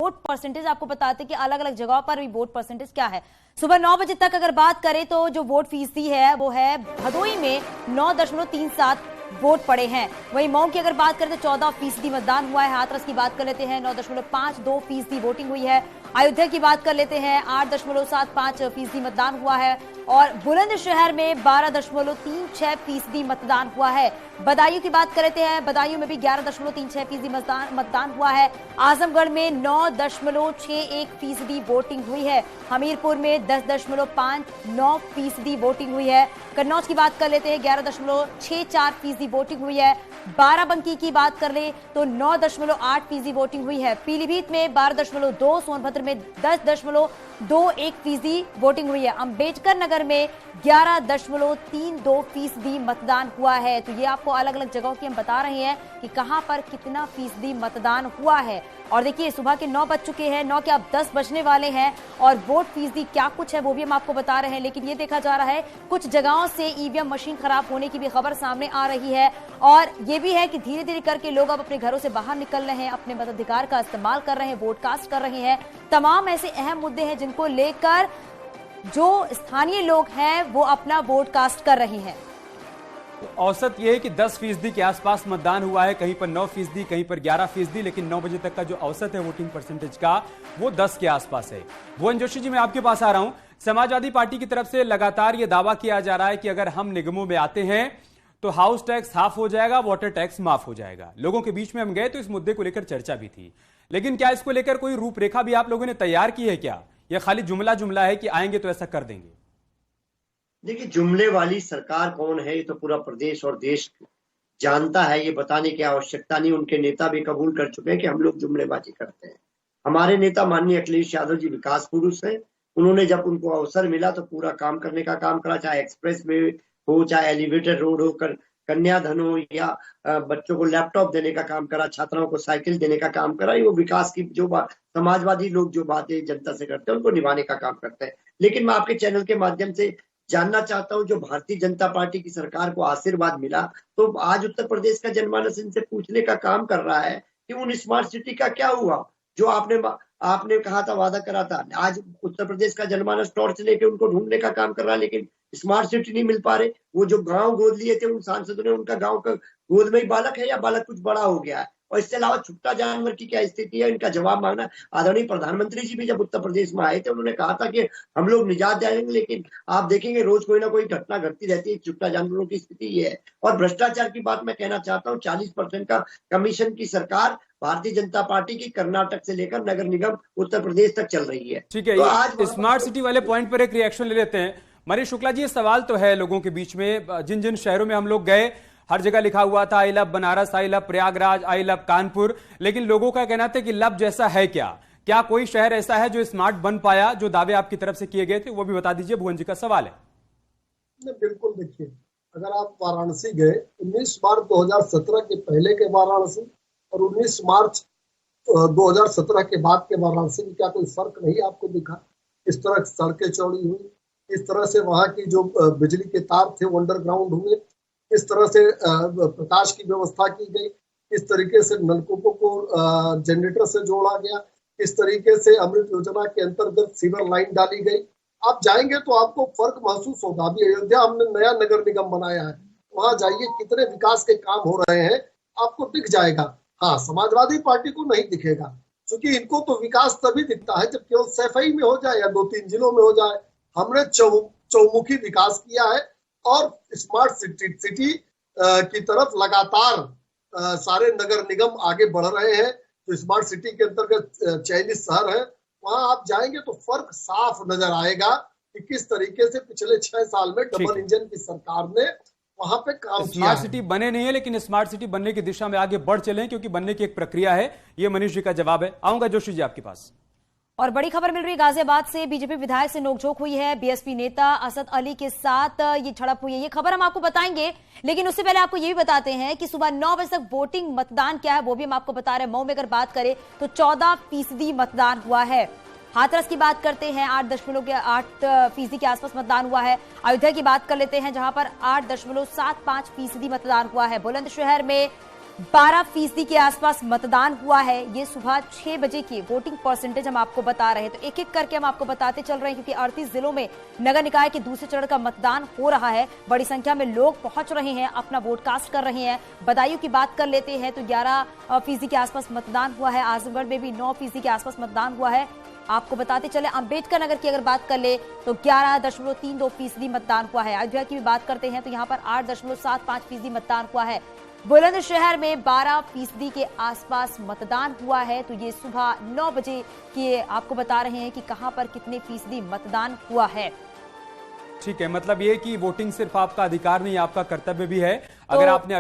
Vote percentage आपको बताते हैं कि अलग अलग जगहों पर भी वोट परसेंटेज क्या है। सुबह 9 बजे तक अगर बात करें तो जो वोट फीसदी है वो है भदोई में 9.37 वोट पड़े हैं। वहीं मऊ की अगर बात करें तो 14% मतदान हुआ है। हाथरस की बात कर लेते हैं 9.52% वोटिंग हुई है। अयोध्या की बात कर लेते हैं 8.75% मतदान हुआ है और बुलंदशहर में 12.36% मतदान हुआ है। बदायूं की बात कर लेते हैं, बदायूं में भी 11.36% मतदान हुआ है। आजमगढ़ में 9.61% वोटिंग हुई है। हमीरपुर में 10.59% वोटिंग हुई है। कन्नौज की बात कर लेते हैं 11.64% वोटिंग हुई है। बाराबंकी की बात कर ले तो 9.8% वोटिंग हुई है। पीलीभीत में 12.2, सोनभद्र में 10.21% वोटिंग हुई है। अंबेडकर नगर में 11.32% मतदान हुआ है। तो ये आपको अलग अलग जगहों की हम बता रहे हैं कि कहां पर कितना फीसदी मतदान हुआ है। और देखिए सुबह के 9 बज चुके हैं, 9 के अब 10 बजने वाले हैं और वोट फीसदी क्या कुछ है वो भी हम आपको बता रहे हैं। लेकिन ये देखा जा रहा है कुछ जगहों से ईवीएम मशीन खराब होने की भी खबर सामने आ रही है और ये भी है कि धीरे धीरे करके लोग अब अपने घरों से बाहर निकल रहे हैं, अपने मताधिकार का इस्तेमाल कर रहे हैं, वोट कास्ट कर रहे हैं। तमाम ऐसे अहम मुद्दे हैं जिनको लेकर जो स्थानीय लोग हैं वो अपना वोट कास्ट कर रहे हैं। औसत यह है कि 10% के आसपास मतदान हुआ है, कहीं पर 9%, कहीं पर 11%, लेकिन 9 बजे तक का जो औसत है वोटिंग परसेंटेज का वो 10 के आसपास है। भुवन जोशी जी, मैं आपके पास आ रहा हूं। समाजवादी पार्टी की तरफ से लगातार यह दावा किया जा रहा है कि अगर हम निगमों में आते हैं तो हाउस टैक्स हाफ हो जाएगा, वाटर टैक्स माफ हो जाएगा। लोगों के बीच में हम गए तो इस मुद्दे को लेकर चर्चा भी थी, लेकिन क्या इसको लेकर कोई रूपरेखा भी आप लोगों ने तैयार की है क्या? यह खाली जुमला जुमला है कि आएंगे तो ऐसा कर देंगे? देखिए, जुमले वाली सरकार कौन है ये तो पूरा प्रदेश और देश जानता है, ये बताने की आवश्यकता नहीं। उनके नेता भी कबूल कर चुके हैं कि हम लोग जुमलेबाजी करते हैं। हमारे नेता माननीय अखिलेश यादव जी विकास पुरुष हैं। उन्होंने जब उनको अवसर मिला तो पूरा काम करने का काम करा, चाहे एक्सप्रेस वे हो, चाहे एलिवेटेड रोड हो, कन्याधन हो, या बच्चों को लैपटॉप देने का काम करा, छात्राओं को साइकिल देने का काम करा। वो विकास की जो समाजवादी लोग जो बातें जनता से करते हैं उनको निभाने का काम करते हैं। लेकिन मैं आपके चैनल के माध्यम से जानना चाहता हूं, जो भारतीय जनता पार्टी की सरकार को आशीर्वाद मिला तो आज उत्तर प्रदेश का जनमानस इनसे पूछने का काम कर रहा है कि उन स्मार्ट सिटी का क्या हुआ जो आपने कहा था, वादा करा था। आज उत्तर प्रदेश का जनमानस टॉर्च लेके उनको ढूंढने का काम कर रहा है, लेकिन स्मार्ट सिटी नहीं मिल पा रहे। वो जो गांव गोद लिए थे उन सांसदों ने, उनका गांव का गोद में ही बालक है या बालक कुछ बड़ा हो गया है? और इसके अलावा छुट्टा जानवर की क्या स्थिति है, इनका जवाब मांगना। आदरणीय प्रधानमंत्री जी भी जब उत्तर प्रदेश में आए थे उन्होंने कहा था कि हम लोग निजात देंगे, लेकिन आप देखेंगे रोज कोई ना कोई घटना घटती रहती है। छुट्टा जानवरों की स्थिति ये है। और भ्रष्टाचार की बात मैं कहना चाहता हूँ, 40% का कमीशन की सरकार भारतीय जनता पार्टी की कर्नाटक से लेकर नगर निगम उत्तर प्रदेश तक चल रही है। ठीक है, तो आज स्मार्ट सिटी वाले पॉइंट पर एक रिएक्शन ले लेते हैं। मनीष शुक्ला जी, ये सवाल तो है लोगों के बीच में, जिन जिन शहरों में हम लोग गए हर जगह लिखा हुआ था I love Banaras, I love Prayagraj, I love Kanpur, लेकिन लोगों का कहना था कि लव जैसा है क्या? क्या कोई शहर ऐसा है जो स्मार्ट बन पाया? जो दावे आपकी तरफ से किए गए थे वो भी बता दीजिए। भुवन जी का सवाल है। बिल्कुल, देखिए, अगर आप वाराणसी गए 19 मार्च 2017 के पहले के वाराणसी और 19 मार्च 2017 के बाद के वाराणसी में क्या कोई फर्क नहीं आपको दिखा? इस तरह सड़कें चौड़ी हुई, इस तरह से वहां की जो बिजली के तार थे वो अंडरग्राउंड हुए, इस तरह से प्रकाश की व्यवस्था की गई, इस तरीके से नलकूपों को जनरेटर से जोड़ा गया, इस तरीके से अमृत योजना के अंतर्गत सीवर लाइन डाली गई। आप जाएंगे तो आपको फर्क महसूस होगा। अभी अयोध्या हमने नया नगर निगम बनाया है, वहां जाइए कितने विकास के काम हो रहे हैं, आपको दिख जाएगा। हाँ, समाजवादी पार्टी को नहीं दिखेगा, क्योंकि इनको तो विकास तभी दिखता है जब केवल सैफई में हो जाए या 2-3 जिलों में हो जाए। हमने चौमुखी विकास किया है और स्मार्ट सिटी की तरफ लगातार सारे नगर निगम आगे बढ़ रहे हैं। तो स्मार्ट सिटी के अंतर्गत चयनित शहर है, वहां आप जाएंगे तो फर्क साफ नजर आएगा कि किस तरीके से पिछले 6 साल में डबल इंजन की सरकार ने वहां पे काम किया। स्मार्ट सिटी बने नहीं है, लेकिन स्मार्ट सिटी बनने की दिशा में आगे बढ़ चले, क्योंकि बनने की एक प्रक्रिया है। ये मनीष जी का जवाब है। आऊंगा जोशी जी आपके पास। और बड़ी खबर मिल रही है गाजियाबाद से, बीजेपी विधायक से नोकझोंक हुई है। बीएसपी नेता असद अली के साथ ये झड़प हुई है, ये खबर हम आपको बताएंगे। लेकिन उससे पहले आपको ये भी बताते हैं कि सुबह 9 बजे तक वोटिंग मतदान क्या है वो भी हम आपको बता रहे हैं। मऊ में अगर बात करें तो 14% मतदान हुआ है। हाथरस की बात करते हैं 8.8% के आसपास मतदान हुआ है। अयोध्या की बात कर लेते हैं जहां पर 8.75% मतदान हुआ है। बुलंदशहर में 12% के आसपास मतदान हुआ है। ये सुबह 6 बजे की वोटिंग परसेंटेज हम आपको बता रहे हैं। तो एक एक करके हम आपको बताते चल रहे हैं, क्योंकि 38 जिलों में नगर निकाय के दूसरे चरण का मतदान हो रहा है। बड़ी संख्या में लोग पहुंच रहे हैं, अपना वोट कास्ट कर रहे हैं। बदायूं की बात कर लेते हैं तो 11% के आसपास मतदान हुआ है। आजमगढ़ में भी 9% के आसपास मतदान हुआ है। आपको बताते चले अंबेडकर नगर की अगर बात कर ले तो 11.32% मतदान हुआ है। अयोध्या की भी बात करते हैं तो यहाँ पर 8.75% मतदान हुआ है। बुलंदशहर में 12% के आसपास मतदान हुआ है। तो ये सुबह 9 बजे के आपको बता रहे हैं कि कहां पर कितने फीसदी मतदान हुआ है। ठीक है, मतलब ये कि वोटिंग सिर्फ आपका अधिकार नहीं, आपका कर्तव्य भी है। अगर आपने